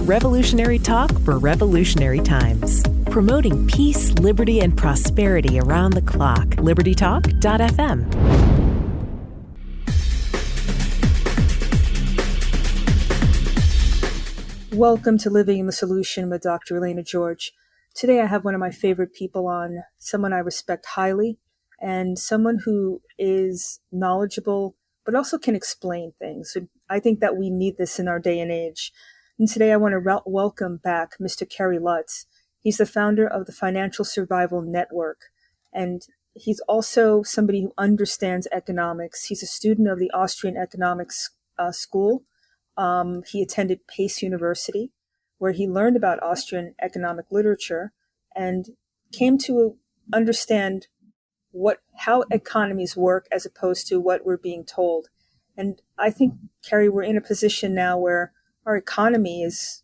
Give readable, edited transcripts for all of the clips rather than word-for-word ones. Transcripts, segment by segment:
Revolutionary talk for revolutionary times. Promoting peace, liberty, and prosperity around the clock. LibertyTalk.fm. Welcome to Living in the Solution with Dr. Elena George. Today I have one of my favorite people on, someone I respect highly, and someone who is knowledgeable, but also can explain things. So I think that we need this in our day and age. And today I want to welcome back Mr. Kerry Lutz. He's the founder of the Financial Survival Network, and he's also somebody who understands economics. He's a student of the Austrian Economics school. He attended Pace University, where he learned about Austrian economic literature and came to understand how economies work as opposed to what we're being told. And I think, Kerry, we're in a position now where our economy it's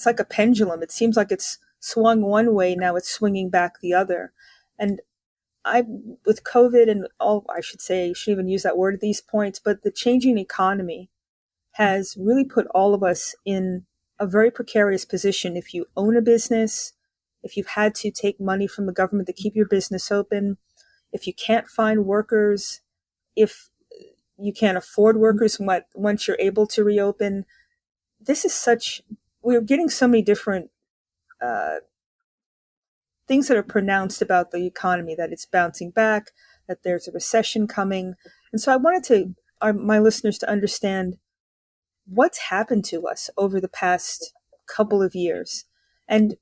like a pendulum. It seems like it's swung one way, now it's swinging back the other. And with COVID and all, I shouldn't even use that word at these points, but the changing economy has really put all of us in a very precarious position. If you own a business, if you've had to take money from the government to keep your business open, if you can't find workers, if you can't afford workers once you're able to reopen, we're getting so many different things that are pronounced about the economy, that it's bouncing back, that there's a recession coming. And so I wanted my listeners to understand what's happened to us over the past couple of years. And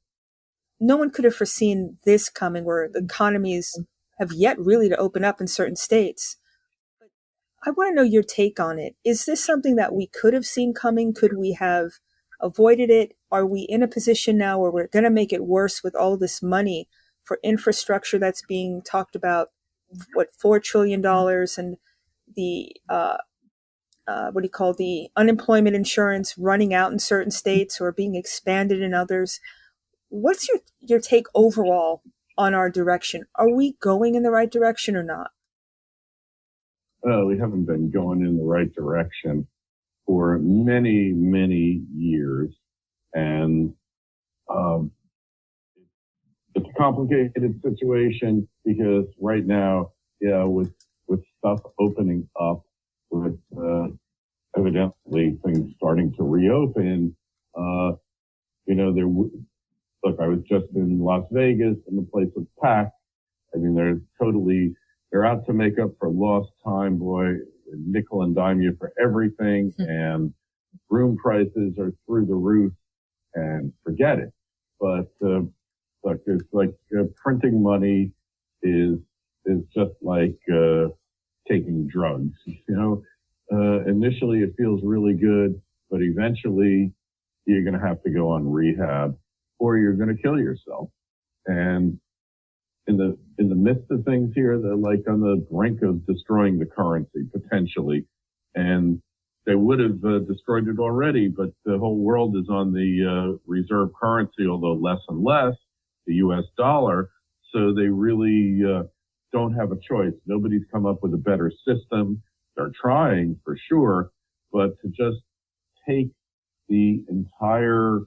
no one could have foreseen this coming, where the economies have yet really to open up in certain states. But I want to know your take on it. Is this something that we could have seen coming? Could we have avoided it? Are we in a position now where we're going to make it worse with all this money for infrastructure that's being talked about, $4 trillion, and the the unemployment insurance running out in certain states or being expanded in others? What's your take overall on our direction? Are we going in the right direction or not? We haven't been going in the right direction for many, many years. And it's a complicated situation because right now, with stuff opening up, with evidently things starting to reopen, look, I was just in Las Vegas and the place was packed. I mean, they're out to make up for lost time, boy, nickel and dime you for everything. And room prices are through the roof, and forget it. But, look, it's like printing money is just like, taking drugs, initially it feels really good, but eventually you're going to have to go on rehab or you're going to kill yourself. And in the midst of things here, they're like on the brink of destroying the currency potentially. And they would have destroyed it already, but the whole world is on the reserve currency, although less and less, the US dollar. So they really don't have a choice. Nobody's come up with a better system. They're trying for sure, but to just take the entire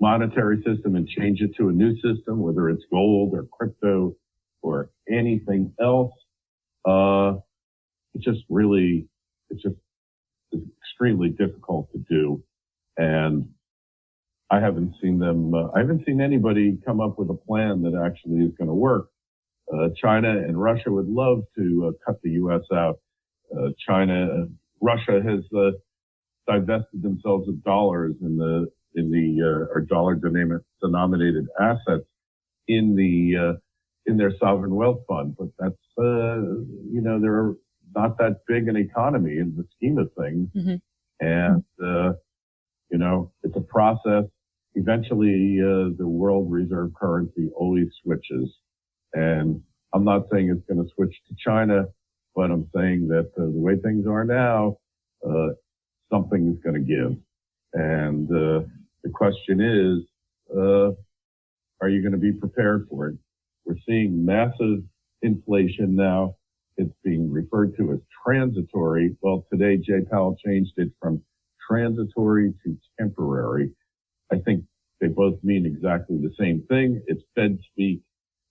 monetary system and change it to a new system, whether it's gold or crypto or anything else, it's extremely difficult to do. And I haven't seen anybody come up with a plan that actually is going to work. China and Russia would love to cut the U.S. out. Russia has divested themselves of dollars or dollar-denominated assets in their sovereign wealth fund. But that's they're not that big an economy in the scheme of things, and it's a process. Eventually, the world reserve currency always switches. And I'm not saying it's going to switch to China, but I'm saying that the way things are now, something is going to give. And the question is, are you going to be prepared for it? We're seeing massive inflation now. It's being referred to as transitory. Well, today Jay Powell changed it from transitory to temporary. I think they both mean exactly the same thing. It's Fed speak,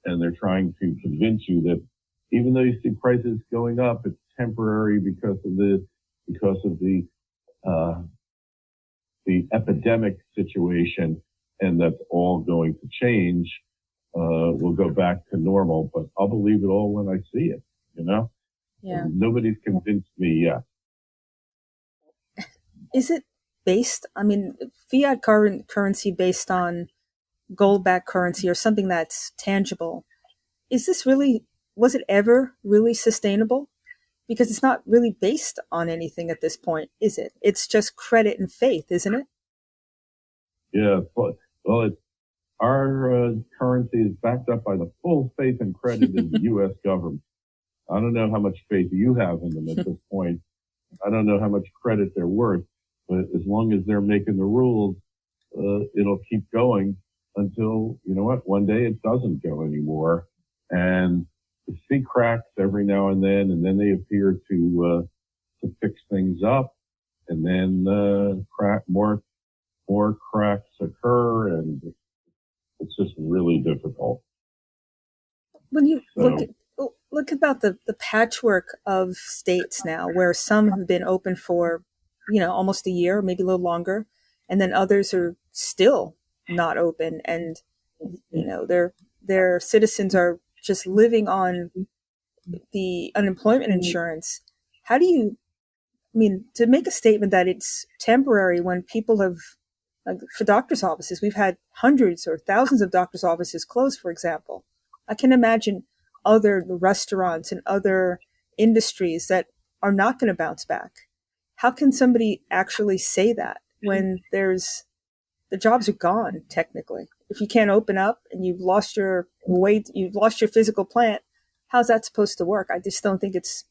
and they're trying to convince you that even though you see prices going up, it's temporary because of the epidemic situation, and that's all going to change. We'll go back to normal, but I'll believe it all when I see it, you know? Yeah. Nobody's convinced me yet. Is it based, fiat currency based on gold-backed currency or something that's tangible? Was it ever really sustainable? Because it's not really based on anything at this point, is it? It's just credit and faith, isn't it? Yeah, our currency is backed up by the full faith and credit of the U.S. government. I don't know how much faith you have in them at this point. I don't know how much credit they're worth, but as long as they're making the rules, it'll keep going until, you know what, one day it doesn't go anymore. And you see cracks every now and then they appear to fix things up, and then more cracks occur, and it's just really difficult. When you look about the patchwork of states now, where some have been open for, almost a year, maybe a little longer, and then others are still not open, and their citizens are just living on the unemployment insurance. How do you, to make a statement that it's temporary when people have, like for doctor's offices, we've had hundreds or thousands of doctor's offices closed, for example. I can imagine other restaurants and other industries that are not going to bounce back. How can somebody actually say that when the jobs are gone, technically? If you can't open up and you've lost your weight, you've lost your physical plant, how's that supposed to work? I don't think it's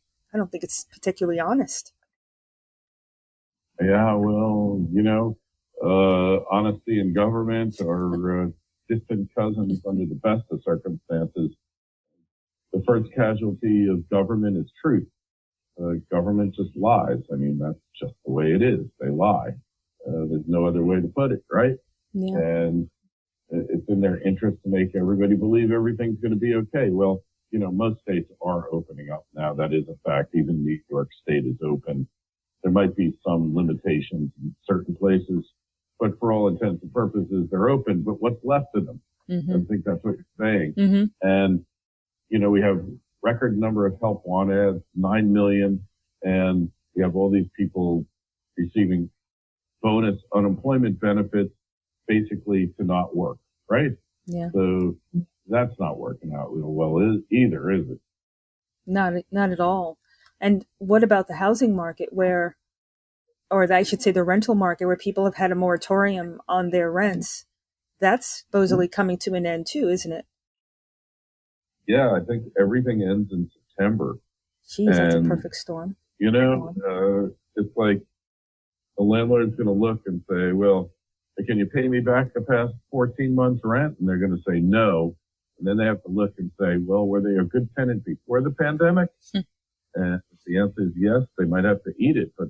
particularly honest. Yeah, well, honesty in government are distant cousins under the best of circumstances. The first casualty of government is truth. Government just lies. That's just the way it is. They lie. There's no other way to put it, right? Yeah. And it's in their interest to make everybody believe everything's going to be okay. Well, most states are opening up now. That is a fact. Even New York State is open. There might be some limitations in certain places, but for all intents and purposes, they're open. But what's left of them? Mm-hmm. I think that's what you're saying. Mm-hmm. And, we have record number of help want ads, 9 million, and we have all these people receiving bonus unemployment benefits basically to not work, right? Yeah. So that's not working out real well either, is it? Not at all. And what about the housing market I should say the rental market, where people have had a moratorium on their rents? That's supposedly coming to an end too, isn't it? Yeah, I think everything ends in September. Jeez, that's a perfect storm. It's like the landlord's going to look and say, well, can you pay me back the past 14 months rent? And they're going to say no. And then they have to look and say, well, were they a good tenant before the pandemic? And if the answer is yes, they might have to eat it. But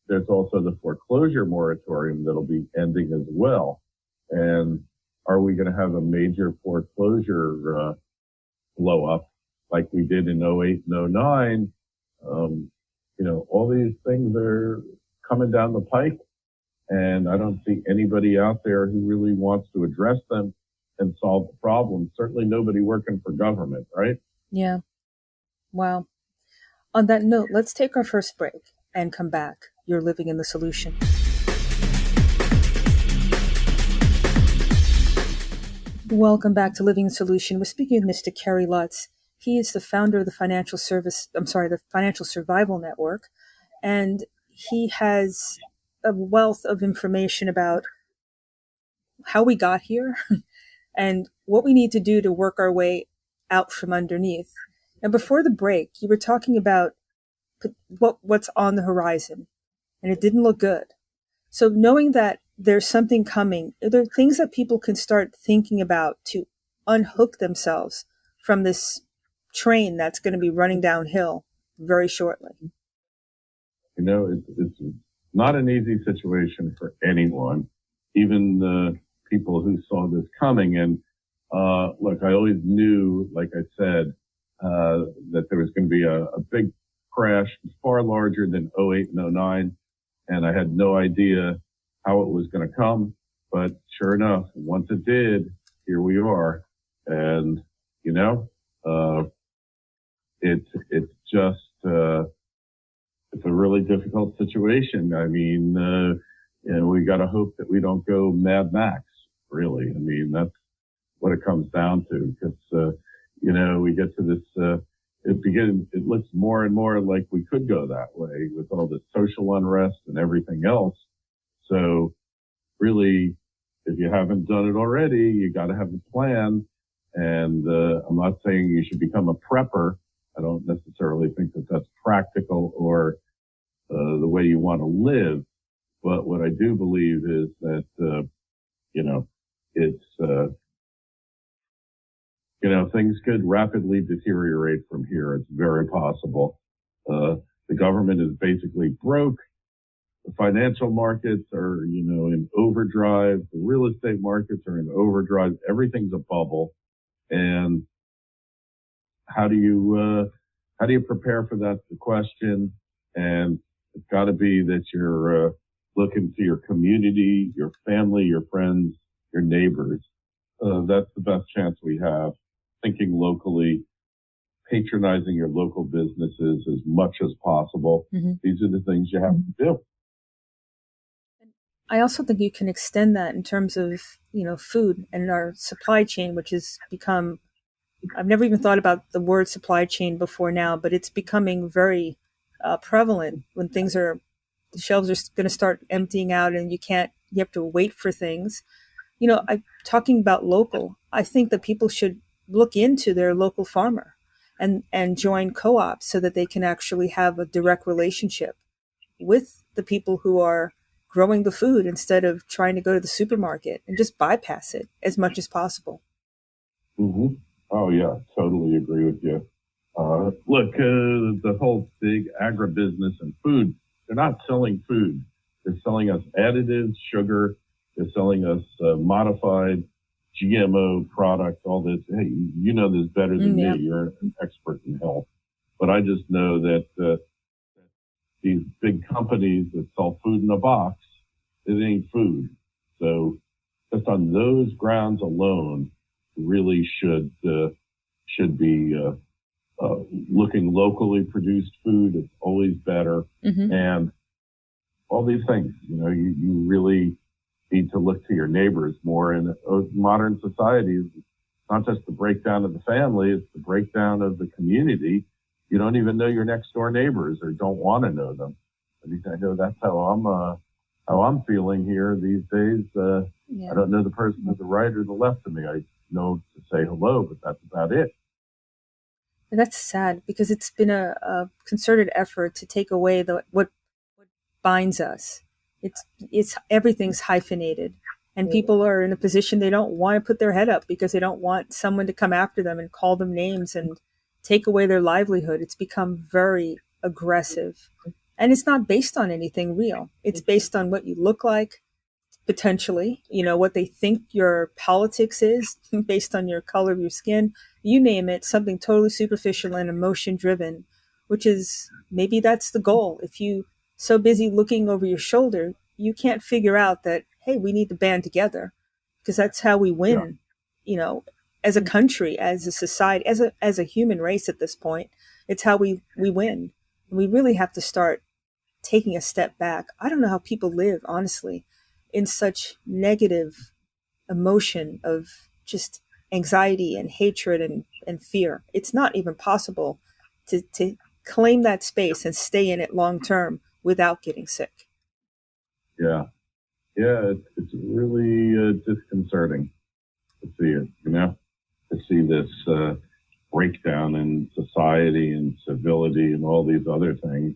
there's also the foreclosure moratorium that'll be ending as well. And are we going to have a major foreclosure blow up like we did in 08 and 09? All these things are coming down the pike, and I don't see anybody out there who really wants to address them and solve the problem. Certainly nobody working for government, right? Yeah. Wow. On that note, let's take our first break and come back. You're living in the solution. Welcome back to Living the Solution. We're speaking with Mr. Kerry Lutz. He is the founder of the Financial Survival Network, and he has a wealth of information about how we got here and what we need to do to work our way out from underneath. Now, before the break, you were talking about what's on the horizon, and it didn't look good. So knowing that there's something coming, are there things that people can start thinking about to unhook themselves from this train that's going to be running downhill very shortly? It's not an easy situation for anyone, even the people who saw this coming. And look, I always knew, like I said, that there was going to be a big crash far larger than '08 and '09. And I had no idea how it was going to come. But sure enough, once it did, here we are. And, you know, it's just, it's a really difficult situation. I mean, you know, we got to hope that we don't go Mad Max, really. I mean, that's what it comes down to, because, you know, we get to this, it looks more and more like we could go that way with all the social unrest and everything else. So really, if you haven't done it already, you got to have a plan. And I'm not saying you should become a prepper. I don't necessarily think that that's practical or the way you want to live. But what I do believe is that, you know, it's, you know, things could rapidly deteriorate from here. It's very possible. The government is basically broke. The financial markets are, you know, in overdrive. The real estate markets are in overdrive. Everything's a bubble. And how do you prepare for that? The question. And it's got to be that you're looking to your community, your family, your friends, your neighbors. That's the best chance we have. Thinking locally, patronizing your local businesses as much as possible. Mm-hmm. These are the things you have to do. I also think you can extend that in terms of, you know, food and our supply chain, which has become, I've never even thought about the word supply chain before now, but it's becoming very prevalent when the shelves are going to start emptying out and you have to wait for things. You know, talking about local, I think that people should look into their local farmer and join co-ops so that they can actually have a direct relationship with the people who are growing the food instead of trying to go to the supermarket, and just bypass it as much as possible. Mm-hmm. Oh, yeah, totally agree with you. Look, the whole big agribusiness and food, they're not selling food. They're selling us additives, sugar. They're selling us modified GMO products, all this. Hey, you know this better than me. You're an expert in health. But I just know that these big companies that sell food in a box, it ain't food. So just on those grounds alone, really should be looking locally produced food. It's always better. Mm-hmm. And all these things, you know, you really need to look to your neighbors more. In modern societies, it's not just the breakdown of the family, it's the breakdown of the community. You don't even know your next door neighbors or don't want to know them. At least I know that's how I'm feeling here these days. I don't know the person to the right or the left of me. I know to say hello, but that's about it. And that's sad because it's been a concerted effort to take away what binds us. It's everything's hyphenated, and people are in a position they don't want to put their head up because they don't want someone to come after them and call them names and take away their livelihood. It's become very aggressive, and it's not based on anything real. It's based on what you look like, potentially, you know, what they think your politics is based on your color of your skin, you name it, something totally superficial and emotion driven, which is maybe that's the goal. If you so busy looking over your shoulder, you can't figure out that, hey, we need to band together because that's how we win, you know, as a country, as a society, as a human race at this point. It's how we win. And we really have to start taking a step back. I don't know how people live, honestly, in such negative emotion of just anxiety and hatred and fear. It's not even possible to claim that space and stay in it long term without getting sick. Yeah, it's really disconcerting to see it, you know, to see this breakdown in society and civility and all these other things.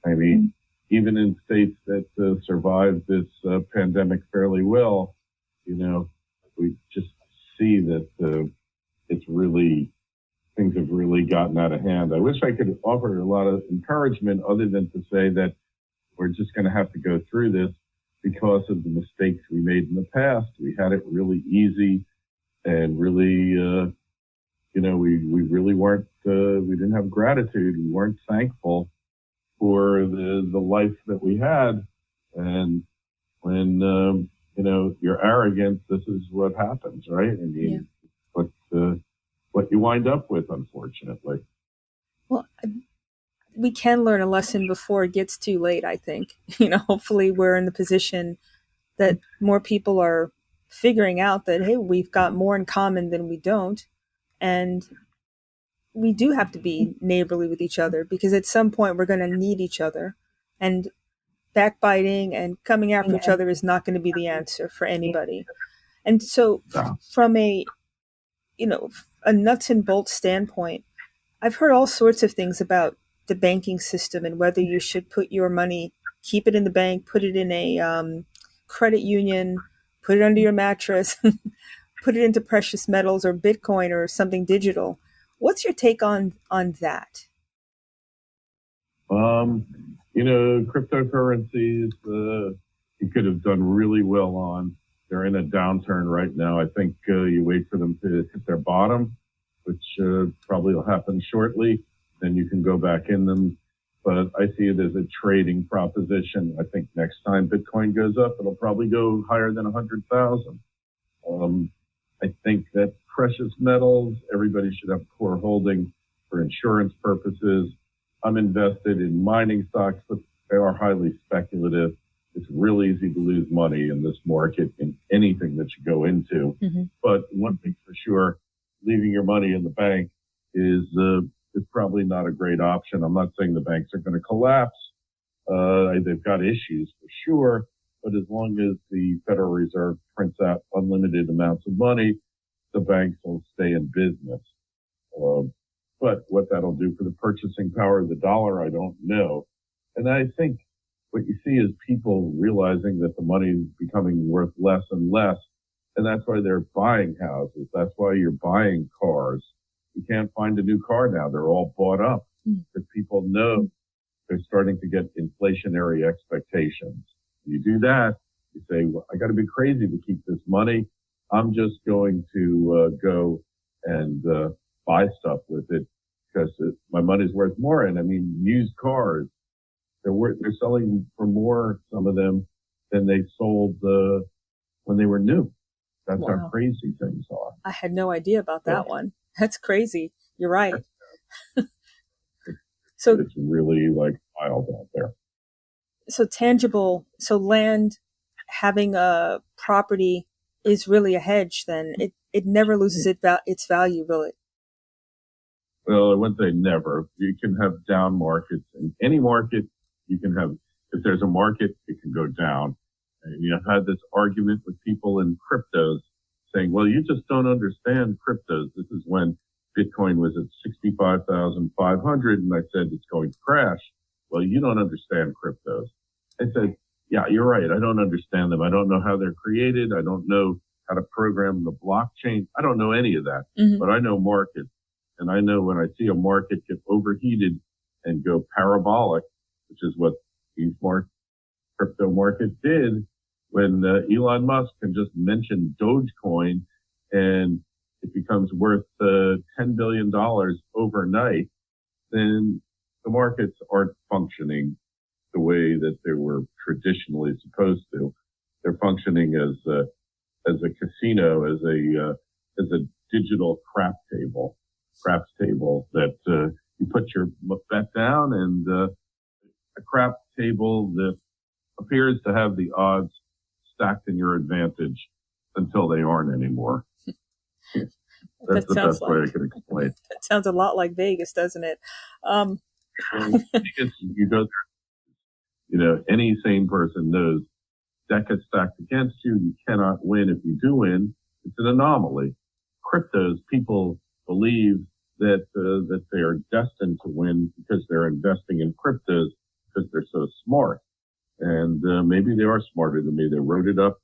I mean, even in states that survived this pandemic fairly well, you know, we just see that things have really gotten out of hand. I wish I could offer a lot of encouragement other than to say that we're just going to have to go through this because of the mistakes we made in the past. We had it really easy and really, we really weren't, we didn't have gratitude. We weren't thankful for the life that we had. And when, you're arrogant, this is what happens, right? I mean, what you wind up with, unfortunately. Well, we can learn a lesson before it gets too late, I think. Hopefully we're in the position that more people are figuring out that, hey, we've got more in common than we don't. And we do have to be neighborly with each other, because at some point we're going to need each other. And backbiting and coming after each other is not going to be the answer for anybody. And so from a nuts and bolts standpoint, I've heard all sorts of things about the banking system and whether you should put your money, keep it in the bank, put it in a credit union, put it under your mattress, put it into precious metals or Bitcoin or something digital. What's your take on that? Cryptocurrencies, you could have done really well on. They're in a downturn right now. I think you wait for them to hit their bottom, which probably will happen shortly. Then you can go back in them. But I see it as a trading proposition. I think next time Bitcoin goes up, it'll probably go higher than 100,000. I think that precious metals, everybody should have core holding for insurance purposes. I'm invested in mining stocks, but they are highly speculative. It's real easy to lose money in this market in anything that you go into. Mm-hmm. But one thing for sure, leaving your money in the bank is probably not a great option. I'm not saying the banks are going to collapse. They've got issues for sure, but as long as the Federal Reserve prints out unlimited amounts of money, the banks will stay in business. But what that'll do for the purchasing power of the dollar, I don't know. And I think what you see is people realizing that the money is becoming worth less and less. And that's why they're buying houses. That's why you're buying cars. You can't find a new car now. They're all bought up because people know they're starting to get inflationary expectations. You do that, you say, well, I got to be crazy to keep this money. I'm just going to go and buy stuff with it because my money's worth more. And I mean, used cars, they're selling for more, some of them, than they sold when they were new. That's how crazy things are. I had no idea about that one. That's crazy. You're right. So it's really like wild out there. So land, having a property is really a hedge then. It never loses its value, will it? Well, I wouldn't say never. You can have down markets. In any market, you can have, if there's a market, it can go down. And I've had this argument with people in cryptos saying, well, you just don't understand cryptos. This is when Bitcoin was at 65,500 and I said it's going to crash. Well, you don't understand cryptos. I said, yeah, you're right. I don't understand them. I don't know how they're created. I don't know how to program the blockchain. I don't know any of that, but I know markets. And I know when I see a market get overheated and go parabolic, which is what these crypto market did, when Elon Musk can just mention Dogecoin and it becomes worth $10 billion overnight, then the markets aren't functioning the way that they were traditionally supposed to. They're functioning as a casino, as a digital craps table that you put your bet down, and a craps table that appears to have the odds stacked in your advantage until they aren't anymore. That's the best way I can explain. That sounds a lot like Vegas, doesn't it? Because you go there, any sane person knows that gets stacked against you. You cannot win. If you do win, it's an anomaly. Cryptos, people believe that they are destined to win because they're investing in cryptos because they're so smart. And maybe they are smarter than me. They wrote it up.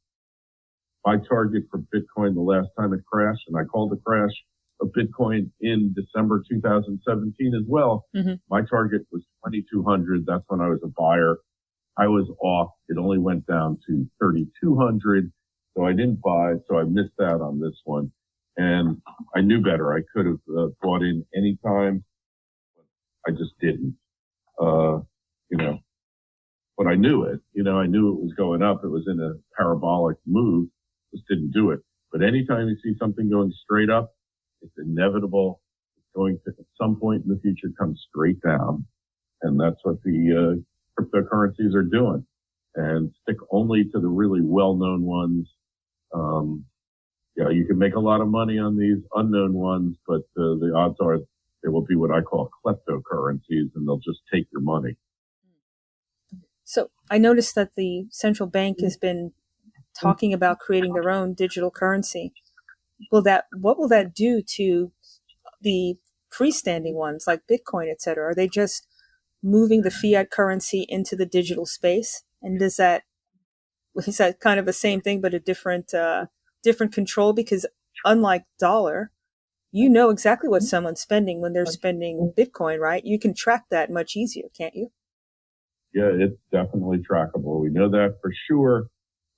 My target for Bitcoin the last time it crashed, and I called the crash of Bitcoin in December 2017 as well. Mm-hmm. My target was 2,200. That's when I was a buyer. I was off. It only went down to 3,200. So I didn't buy. So I missed out on this one. And I knew better. I could have bought in any time. I just didn't, but I knew it. I knew it was going up. It was in a parabolic move. Just didn't do it. But anytime you see something going straight up, it's inevitable. It's going to, at some point in the future, come straight down. And that's what the cryptocurrencies are doing. And stick only to the really well-known ones. You can make a lot of money on these unknown ones, but the odds are they will be what I call kleptocurrencies, and they'll just take your money. So I noticed that the central bank has been talking about creating their own digital currency. What will that do to the freestanding ones like Bitcoin, et cetera? Are they just moving the fiat currency into the digital space? And is that kind of the same thing, but a different control? Because unlike dollar, you know exactly what someone's spending when they're spending Bitcoin, right? You can track that much easier, can't you? Yeah, it's definitely trackable. We know that for sure.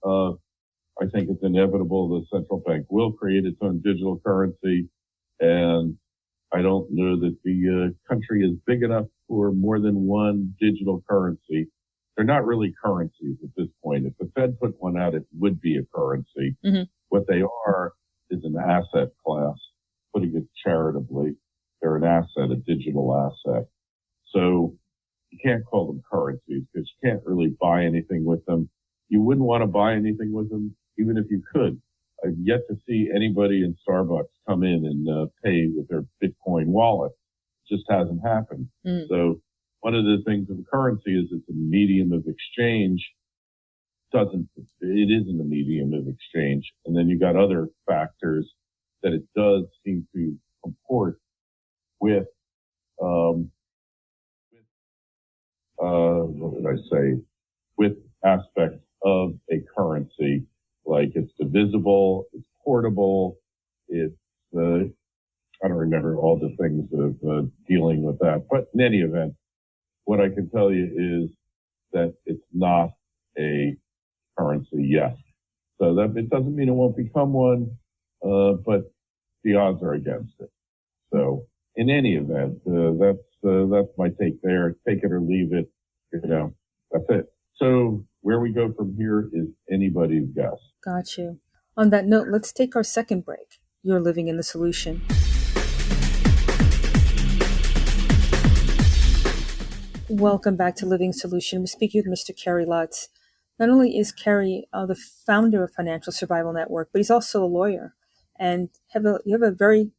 I think it's inevitable the central bank will create its own digital currency. And I don't know that the country is big enough for more than one digital currency. They're not really currencies at this point. If the Fed put one out, it would be a currency. Mm-hmm. What they are is an asset class. Putting it charitably, they're an asset, a digital asset. So you can't call them currencies because you can't really buy anything with them. You wouldn't want to buy anything with them, even if you could. I've yet to see anybody in Starbucks come in and pay with their Bitcoin wallet. It just hasn't happened. Mm. So one of the things of the currency is it's a medium of exchange. It isn't a medium of exchange. And then you got other factors that it does seem to comport with, with aspects of a currency, like it's divisible, it's portable, it's, I don't remember all the things of dealing with that. But in any event, what I can tell you is that it's not a currency yet. So that it doesn't mean it won't become one, but the odds are against it. So in any event, that's my take there. Take it or leave it. That's it. So where we go from here is anybody's guess. Got you. On that note, let's take our second break. You're living in the solution. Welcome back to Living Solution. We're speaking with Mr. Kerry Lutz. Not only is Kerry the founder of Financial Survival Network, but he's also a lawyer. And you have a very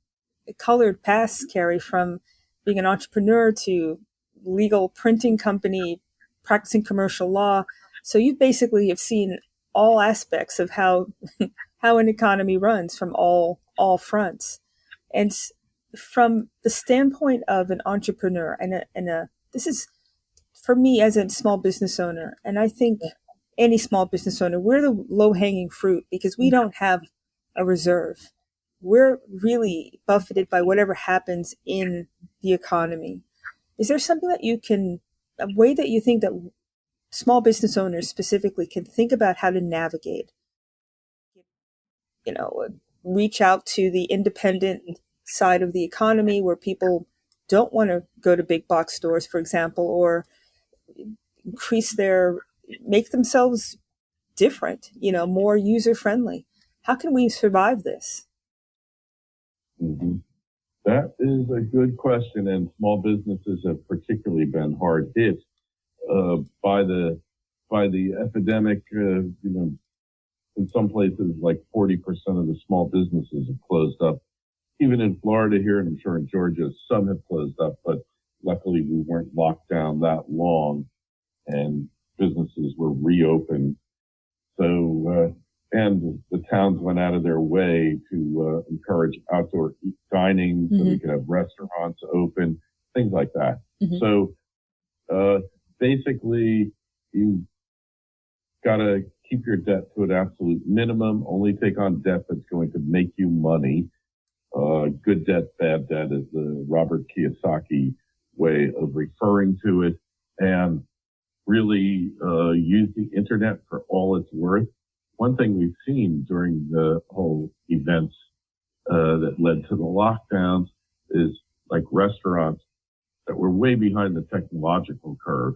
colored past, Kerry, from being an entrepreneur to legal printing company, practicing commercial law. So you basically have seen all aspects of how an economy runs from all fronts. And from the standpoint of an entrepreneur, this is for me as a small business owner, and I think any small business owner, we're the low-hanging fruit because we don't have a reserve. We're really buffeted by whatever happens in the economy. Is there something a way that you think that small business owners specifically can think about how to navigate, reach out to the independent side of the economy where people don't want to go to big box stores, for example, or make themselves different, more user friendly? How can we survive this? Mm-hmm. That is a good question, and small businesses have particularly been hard hit by the epidemic. In some places, like 40% of the small businesses have closed up. Even in Florida here, and I'm sure in Georgia, some have closed up, but luckily we weren't locked down that long, and businesses were reopened. So, and the towns went out of their way to encourage outdoor dining, so we could have restaurants open, things like that. Mm-hmm. So, basically, you got to keep your debt to an absolute minimum. Only take on debt that's going to make you money. Good debt, bad debt is the Robert Kiyosaki way of referring to it. And really use the internet for all it's worth. One thing we've seen during the whole events that led to the lockdowns is like restaurants that were way behind the technological curve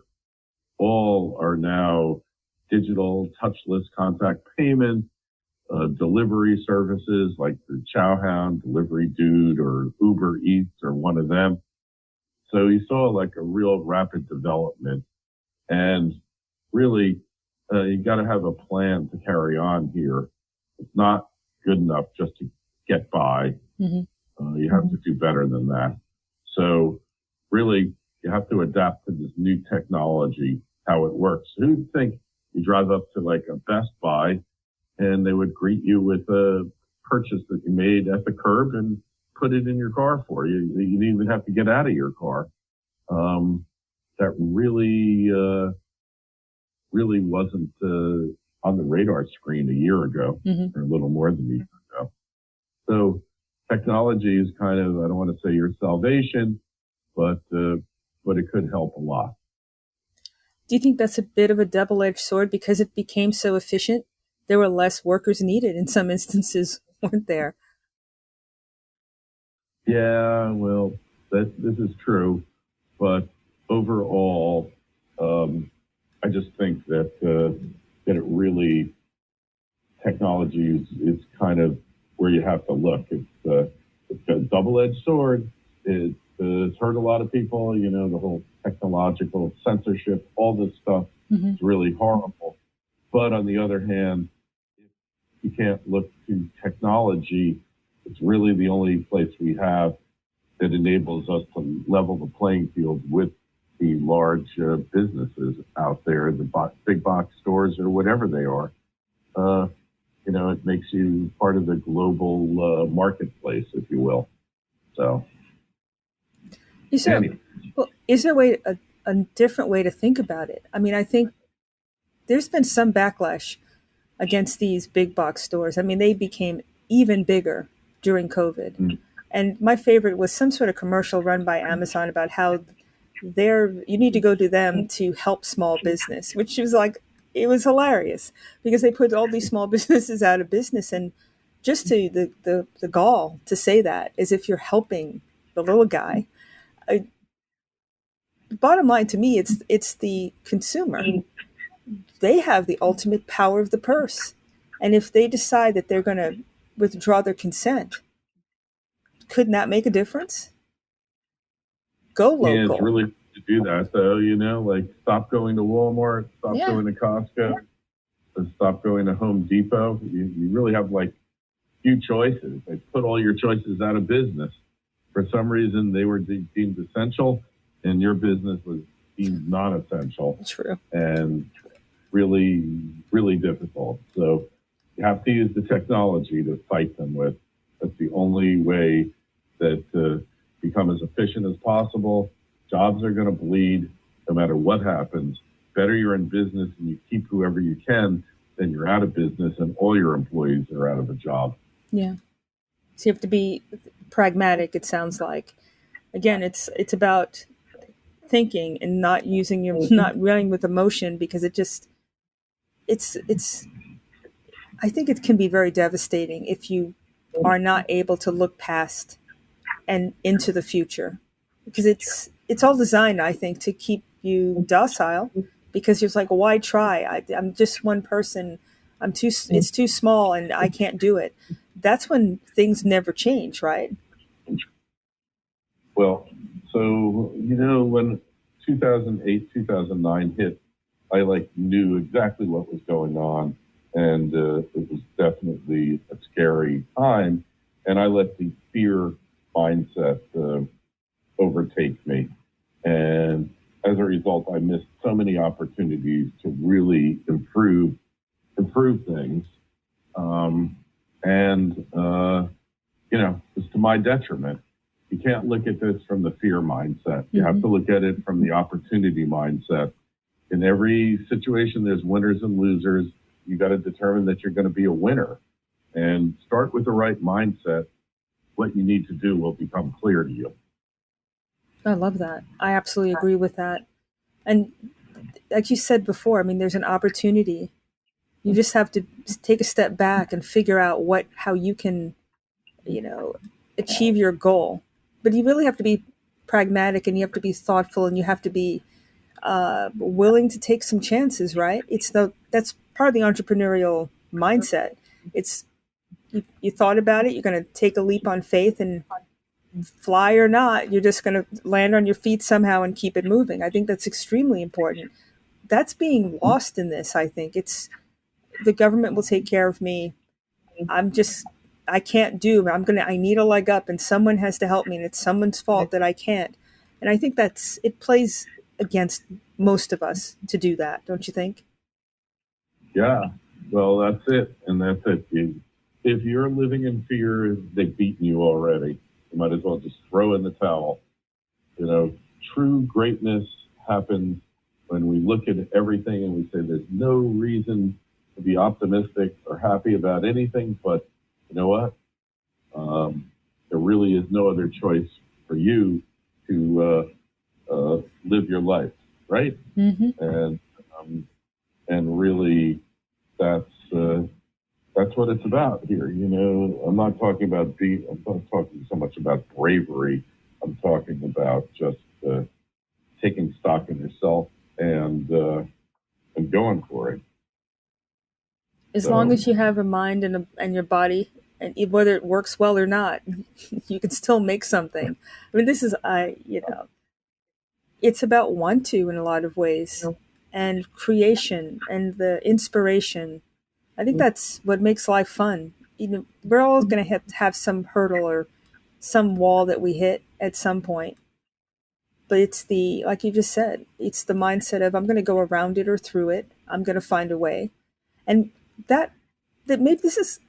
all are now digital, touchless contact payments, delivery services like the Chowhound, Delivery Dude, or Uber Eats, or one of them. So you saw like a real rapid development, and really you got to have a plan to carry on here. It's not good enough just to get by. You have to do better than that. So really, you have to adapt to this new technology, how it works. Who'd think you drive up to like a Best Buy and they would greet you with a purchase that you made at the curb and put it in your car for you. You didn't even have to get out of your car. That really wasn't on the radar screen a year ago, or a little more than a year ago. So technology is kind of, I don't want to say your salvation, but it could help a lot. Do you think that's a bit of a double-edged sword because it became so efficient? There were less workers needed in some instances, weren't there? Yeah, well, this is true, but overall, I just think that it really, technology is kind of where you have to look. It's a double-edged sword. It's hurt a lot of people, the whole technological censorship, all this stuff is really horrible. But on the other hand, if you can't look to technology, it's really the only place we have that enables us to level the playing field with the large businesses out there, the big box stores or whatever they are. It makes you part of the global marketplace, if you will. So. Is there a different way to think about it? I mean, I think there's been some backlash against these big box stores. I mean, they became even bigger during COVID. And my favorite was some sort of commercial run by Amazon about how you need to go to them to help small business, which was like, it was hilarious because they put all these small businesses out of business. And just to the gall to say that as if you're helping the little guy. Bottom line to me, it's the consumer. They have the ultimate power of the purse. And if they decide that they're going to withdraw their consent, couldn't that make a difference? Go local. Yeah, it's really to do that, though, like stop going to Walmart, stop going to Costco, and stop going to Home Depot. You really have like few choices. They put all your choices out of business. For some reason, they were deemed essential, and your business was deemed non-essential. True. And really, really difficult. So you have to use the technology to fight them with. That's the only way that become as efficient as possible. Jobs are going to bleed no matter what happens. Better you're in business and you keep whoever you can, then you're out of business and all your employees are out of a job. Yeah. So you have to be pragmatic, it sounds like. Again, it's about thinking and not running with emotion, because it's I think it can be very devastating if you are not able to look past and into the future, because it's all designed, I think, to keep you docile, because you're like, why try? I'm just one person. It's too small and I can't do it. That's when things never change, right? Well, so, when 2008, 2009 hit, I knew exactly what was going on. And it was definitely a scary time. And I let the fear mindset overtake me. And as a result, I missed so many opportunities to really improve things. It's to my detriment. You can't look at this from the fear mindset. You have to look at it from the opportunity mindset. In every situation, there's winners and losers. You got to determine that you're going to be a winner and start with the right mindset. What you need to do will become clear to you. I love that. I absolutely agree with that. And like you said before, I mean, there's an opportunity. You just have to take a step back and figure out how you can, you know, achieve your goal. But you really have to be pragmatic, and you have to be thoughtful, and you have to be willing to take some chances, right? That's part of the entrepreneurial mindset. It's you thought about it, you're going to take a leap on faith, and fly or not, you're just going to land on your feet somehow and keep it moving. I think that's extremely important. That's being lost in this. I think it's the government will take care of me. I'm just I can't do. I need a leg up, and someone has to help me, and it's someone's fault that I can't. And I think it plays against most of us to do that, don't you think? Yeah, well, that's it, and that's it. If you're living in fear, they've beaten you already. You might as well just throw in the towel. True greatness happens when we look at everything and we say there's no reason to be optimistic or happy about anything, but you know what? There really is no other choice for you to live your life, right? Mm-hmm. And really, that's what it's about here. I'm not talking so much about bravery. I'm talking about just taking stock in yourself and going for it. As long as you have a mind and your body, and whether it works well or not, you can still make something. I mean, it's about want to in a lot of ways, and creation and the inspiration. I think that's what makes life fun. We're all going to have some hurdle or some wall that we hit at some point. But like you just said, it's the mindset of I'm going to go around it or through it. I'm going to find a way. And that maybe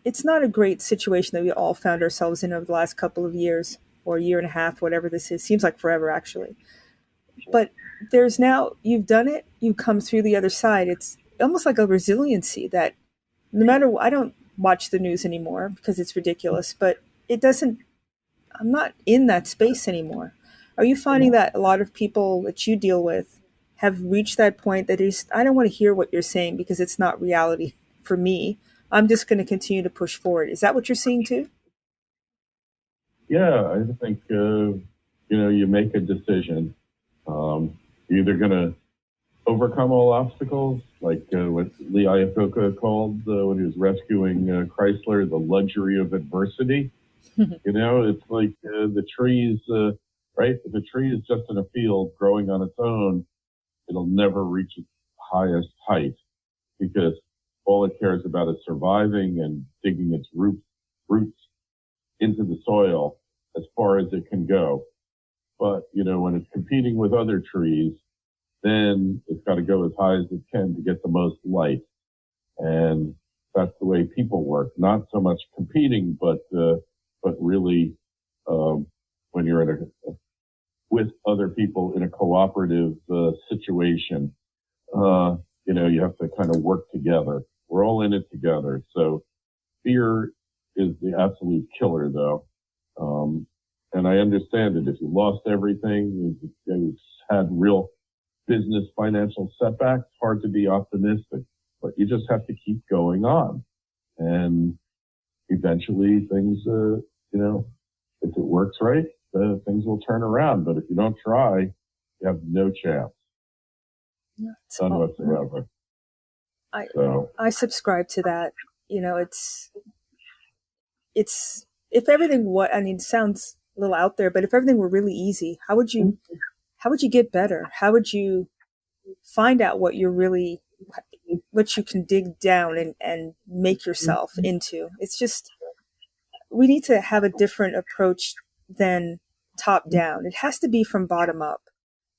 it's not a great situation that we all found ourselves in over the last couple of years or a year and a half, whatever this is. Seems like forever, actually. But you've done it, you've come through the other side. It's almost like a resiliency that no matter I don't watch the news anymore because it's ridiculous, but I'm not in that space anymore. Are you finding that a lot of people that you deal with have reached that point that I don't want to hear what you're saying because it's not reality for me. I'm just going to continue to push forward. Is that what you're seeing too? Yeah, I think, you make a decision. You're either going to overcome all obstacles, like what Lee Iacocca called when he was rescuing Chrysler, the luxury of adversity. It's like the trees, right? If a tree is just in a field growing on its own, it'll never reach its highest height because all it cares about is surviving and digging its roots into the soil as far as it can go. But, when it's competing with other trees, then it's got to go as high as it can to get the most light. And that's the way people work. Not so much competing, but really, when you're with other people in a cooperative situation, you have to kind of work together. We're all in it together. So fear is the absolute killer, though. And I understand it. If you lost everything, you've had real business financial setbacks, hard to be optimistic. But you just have to keep going on. And eventually things, if it works right, things will turn around. But if you don't try, you have no chance. None whatsoever. I subscribe to that. It's if everything it sounds a little out there, but if everything were really easy, how would you get better? How would you find out what you can dig down and make yourself into? It's just, we need to have a different approach than top down. It has to be from bottom up.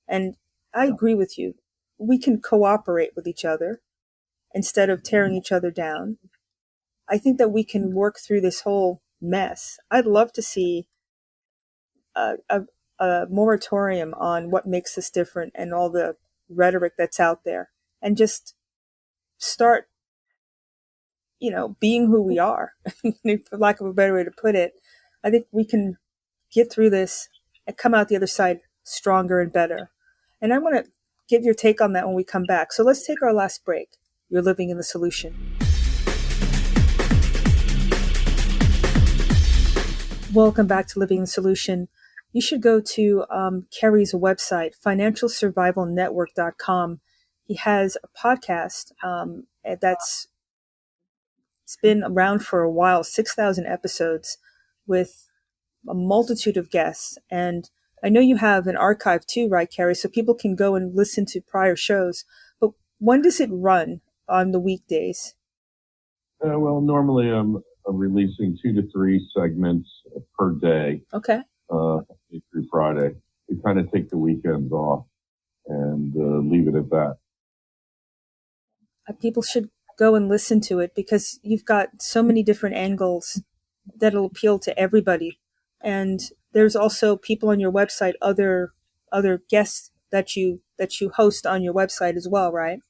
And I agree with you. We can cooperate with each other instead of tearing each other down. I think that we can work through this whole mess. I'd love to see a moratorium on what makes us different and all the rhetoric that's out there, and just start, being who we are, for lack of a better way to put it. I think we can get through this and come out the other side stronger and better. And I want to get your take on that when we come back. So let's take our last break. You're living in the solution. Welcome back to Living the Solution. You should go to Kerry's website, financialsurvivalnetwork.com. He has a podcast that's it's been around for a while, 6,000 episodes with a multitude of guests. And I know you have an archive too, right, Kerry? So people can go and listen to prior shows. But when does it run on the weekdays? Well, normally I'm releasing 2 to 3 segments per day. Okay. Through Friday. We kind of take the weekends off and leave it at that. People should go and listen to it because you've got so many different angles that'll appeal to everybody. And there's also people on your website, other guests that you host on your website as well, right?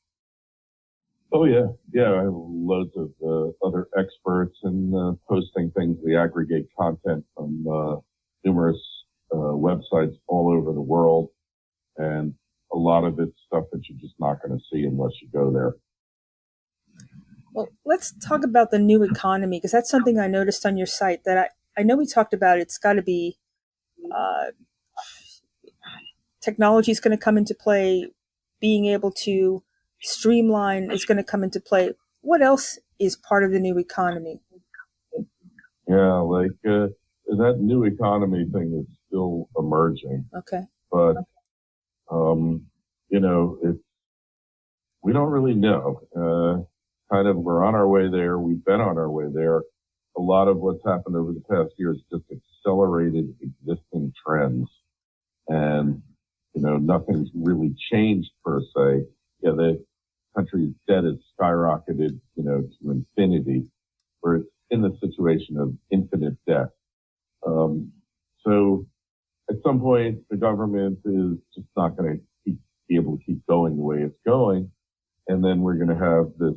Oh, yeah. Yeah, I have loads of other experts and posting things. We aggregate content from numerous websites all over the world. And a lot of it's stuff that you're just not going to see unless you go there. Well, let's talk about the new economy, because that's something I noticed on your site that I know we talked about. It's got to be technology is going to come into play, being able to streamline is going to come into play. What else is part of the new economy? Yeah, that new economy thing is still emerging. Okay. But, we don't really know. We're on our way there. We've been on our way there. A lot of what's happened over the past year is just accelerated existing trends. And, nothing's really changed per se. Yeah, the country's debt has skyrocketed, to infinity, where it's in the situation of infinite debt. So at some point, the government is just not going to be able to keep going the way it's going. And then we're going to have this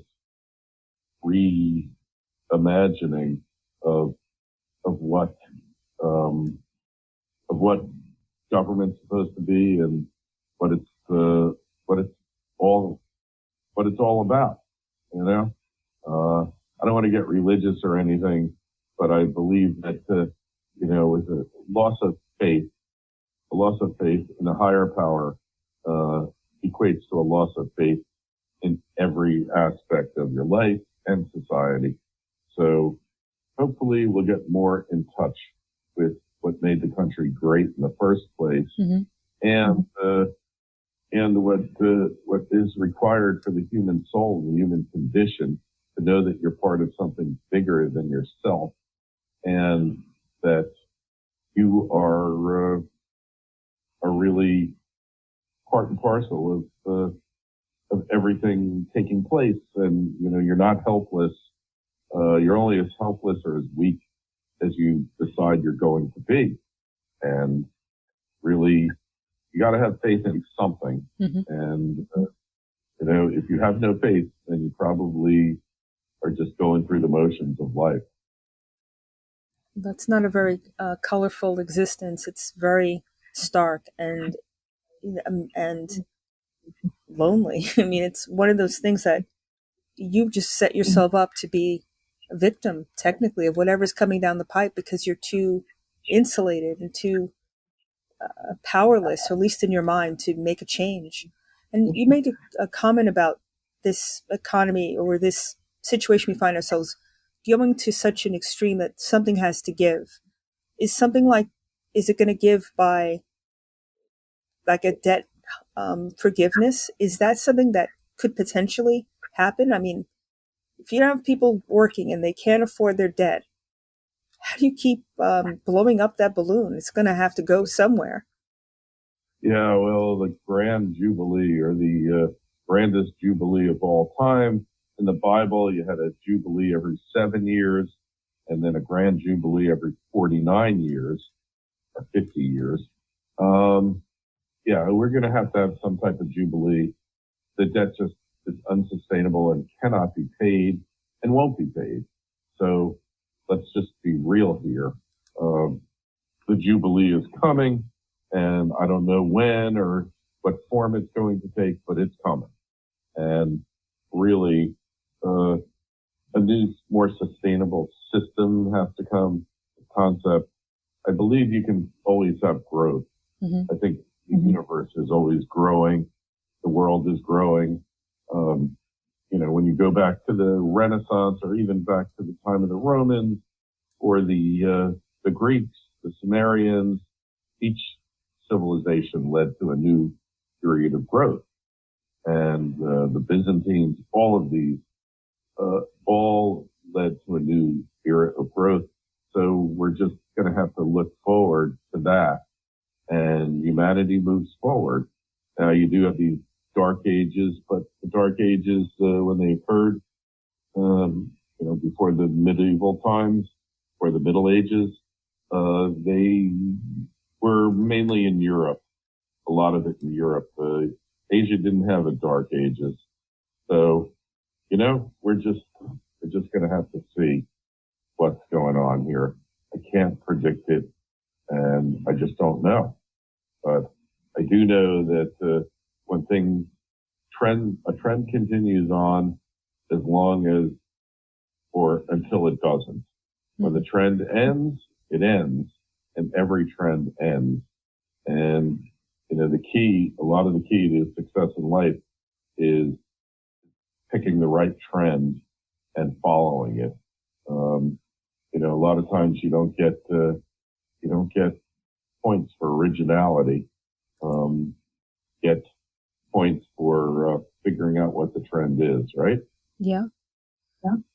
reimagining of what government's supposed to be and what it's all about. I don't want to get religious or anything, but I believe that with a loss of faith in a higher power equates to a loss of faith in every aspect of your life and society. So hopefully we'll get more in touch with what made the country great in the first place, mm-hmm. and what is required for the human soul, the human condition, to know that you're part of something bigger than yourself, and that you are really part and parcel of everything taking place, and you're not helpless. You're only as helpless or as weak as you decide you're going to be, and really, you got to have faith in something. Mm-hmm. And if you have no faith, then you probably are just going through the motions of life. That's not a very colorful existence. It's very stark and lonely. I mean, it's one of those things that you just set yourself up to be a victim, technically, of whatever's coming down the pipe because you're too insulated and too powerless, or at least in your mind, to make a change. And you made a comment about this economy or this situation we find ourselves going to such an extreme that something has to give. Is it going to give by like a debt forgiveness? Is that something that could potentially happen? I mean, if you don't have people working and they can't afford their debt, how do you keep blowing up that balloon? It's going to have to go somewhere. Yeah, well, the Grand Jubilee, or the grandest Jubilee of all time. In the Bible, you had a Jubilee every 7 years, and then a Grand Jubilee every 49 years, or 50 years. We're going to have some type of Jubilee. The debt just is unsustainable and cannot be paid and won't be paid. So let's just be real here. The Jubilee is coming, and I don't know when or what form it's going to take, but it's coming. And really, a new, more sustainable system has to come. The concept, I believe you can always have growth. I think the universe is always growing. The world is growing. When you go back to the Renaissance or even back to the time of the Romans or the Greeks, the Sumerians, each civilization led to a new period of growth. And the Byzantines, all of these, all led to a new era of growth. So we're just going to have to look forward to that. And humanity moves forward. Now you do have these dark ages, but the dark ages, when they occurred, before the medieval times, or the Middle Ages, they were mainly in Europe. A lot of it in Europe. Asia didn't have a dark ages. So, we're just going to have to see what's going on here. I can't predict it, and I just don't know. But I do know that when a trend continues on as long as, or until it doesn't. When the trend ends, it ends, and every trend ends. And, a lot of the key to success in life is picking the right trend and following it. A lot of times you don't get points for originality. Get points for figuring out what the trend is, right? Yeah.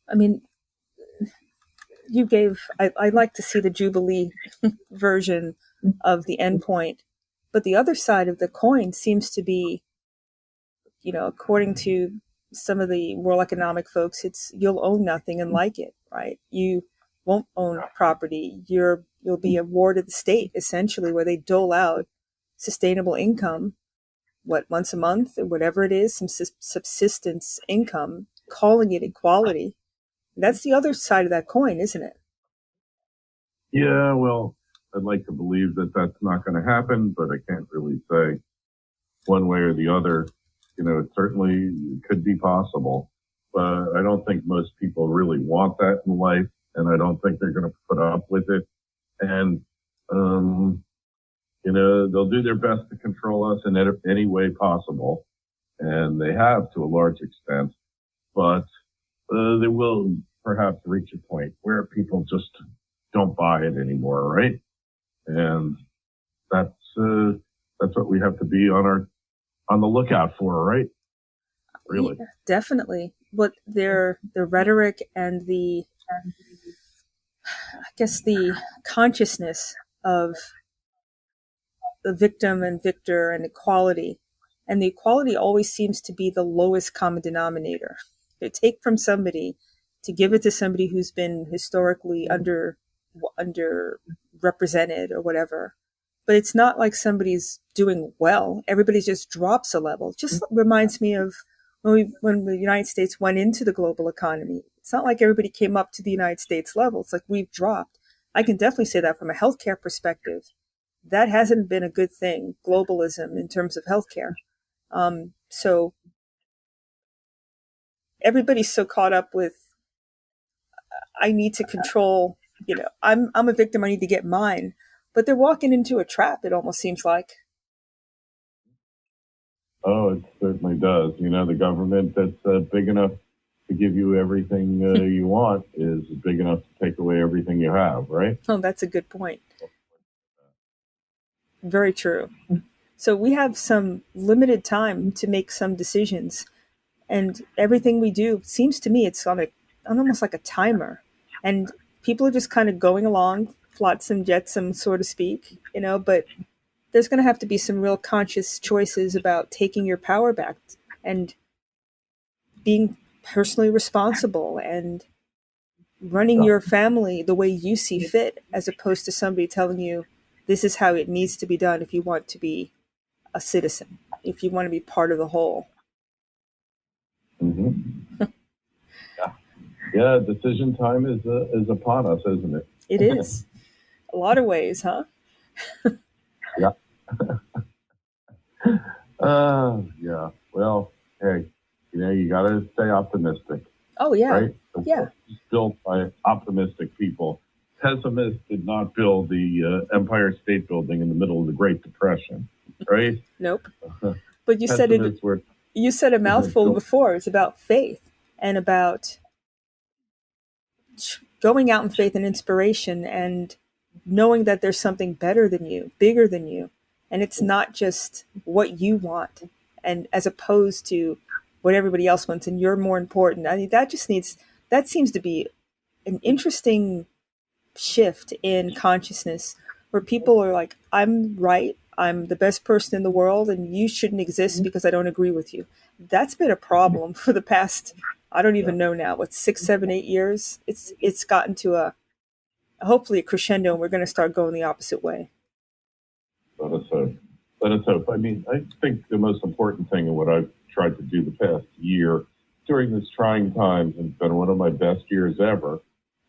I mean, I like to see the Jubilee version of the endpoint, but the other side of the coin seems to be, according to some of the World Economic folks, it's you'll own nothing and like it, right? You won't own property. You'll be a ward of the state, essentially, where they dole out sustainable income, once a month or whatever it is, some subsistence income, calling it equality. That's the other side of that coin, isn't it? Yeah, well, I'd like to believe that that's not going to happen, but I can't really say one way or the other. It certainly could be possible, but I don't think most people really want that in life, and I don't think they're going to put up with it. And, they'll do their best to control us in any way possible, and they have to a large extent, but they will perhaps reach a point where people just don't buy it anymore, right? And that's what we have to be on the lookout for, right? Really, yeah, definitely. But the rhetoric and the consciousness of the victim and victor and equality, and the equality always seems to be the lowest common denominator. You take from somebody to give it to somebody who's been historically underrepresented or whatever. But it's not like somebody's doing well. Everybody just drops a level. It just reminds me of when the United States went into the global economy. It's not like everybody came up to the United States level. It's like we've dropped. I can definitely say that from a healthcare perspective. That hasn't been a good thing, globalism in terms of healthcare. So everybody's so caught up with, I need to control, I'm a victim, I need to get mine. But they're walking into a trap, it almost seems like. Oh, it certainly does. The government that's big enough to give you everything you want is big enough to take away everything you have, right? Oh, that's a good point. Very true. So we have some limited time to make some decisions. And everything we do seems to me it's on almost like a timer. And people are just kind of going along, flotsam jetsam, so to speak, but there's going to have to be some real conscious choices about taking your power back and being personally responsible and running your family the way you see fit, as opposed to somebody telling you this is how it needs to be done if you want to be a citizen, if you want to be part of the whole. Mm-hmm. Yeah, decision time is upon us, isn't it? It is. A lot of ways, huh? Yeah. Yeah. Well, hey, you got to stay optimistic, Oh, yeah. right? The Yeah. world is built by optimistic people. Pessimists did not build the Empire State Building in the middle of the Great Depression, right? Nope. But you said it. Pessimists were You said a mouthful built. before. It's about faith and about going out in faith and inspiration and knowing that there's something better than you, bigger than you. And it's not just what you want, and as opposed to what everybody else wants, and you're more important. I mean, that seems to be an interesting shift in consciousness where people are like, I'm right, I'm the best person in the world, and you shouldn't exist because I don't agree with you. That's been a problem for the past, I don't even know now, what, 6, 7, 8 years? It's gotten to hopefully a crescendo, and we're going to start going the opposite way. Let us hope. Let us hope. I mean, I think the most important thing in what I've tried to do the past year during this trying times, and it's been one of my best years ever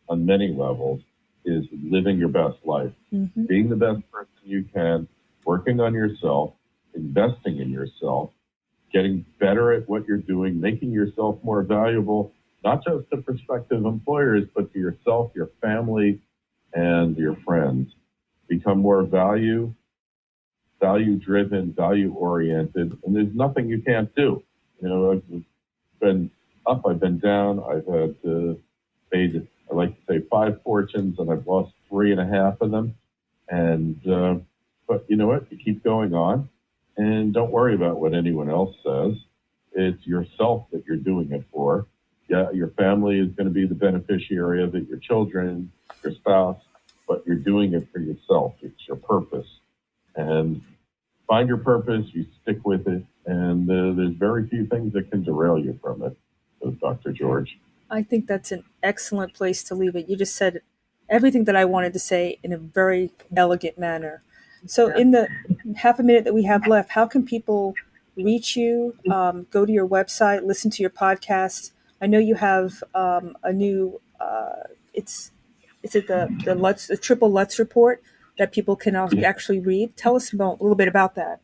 on many levels, is living your best life, being the best person you can, working on yourself, investing in yourself, getting better at what you're doing, making yourself more valuable, not just to prospective employers, but to yourself, your family, and your friends. Become more value-driven, value-oriented, and there's nothing you can't do. I've been up, I've been down, I've had made, I like to say, 5 fortunes, and I've lost 3.5 of them. And but you know what? You keep going on, and don't worry about what anyone else says. It's yourself that you're doing it for. Yeah, your family is going to be the beneficiary of it, your children, your spouse, but you're doing it for yourself. It's your purpose. And find your purpose, you stick with it, and there's very few things that can derail you from it, Dr. George. I think that's an excellent place to leave it. You just said everything that I wanted to say in a very elegant manner. So in the half a minute that we have left, how can people reach you, go to your website, listen to your podcast? I know you have a new, is it the Triple Lutz report that people can actually read? Tell us a little bit about that.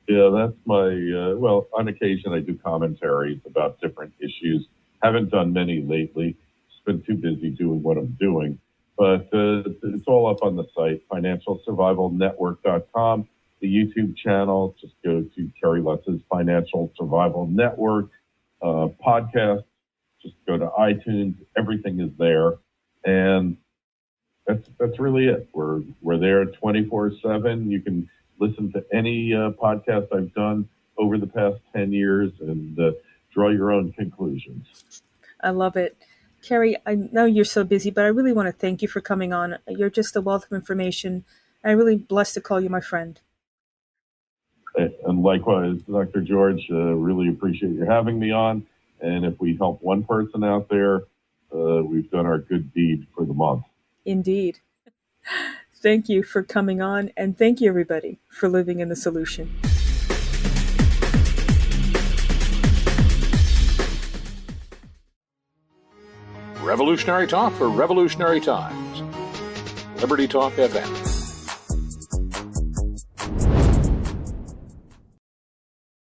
Yeah, that's my, on occasion I do commentaries about different issues. Haven't done many lately. Just been too busy doing what I'm doing. But it's all up on the site, financialsurvivalnetwork.com. The YouTube channel, just go to Kerry Lutz's Financial Survival Network. Podcast, just go to iTunes. Everything is there. And that's really it. We're there 24/7. You can listen to any podcast I've done over the past 10 years and draw your own conclusions. I love it. Kerry, I know you're so busy, but I really want to thank you for coming on. You're just a wealth of information. I'm really blessed to call you my friend. And likewise, Dr. George, really appreciate you having me on. And if we help one person out there, we've done our good deed for the month. Indeed. Thank you for coming on, and thank you, everybody, for living in the solution. Revolutionary talk for revolutionary times. Liberty Talk FM.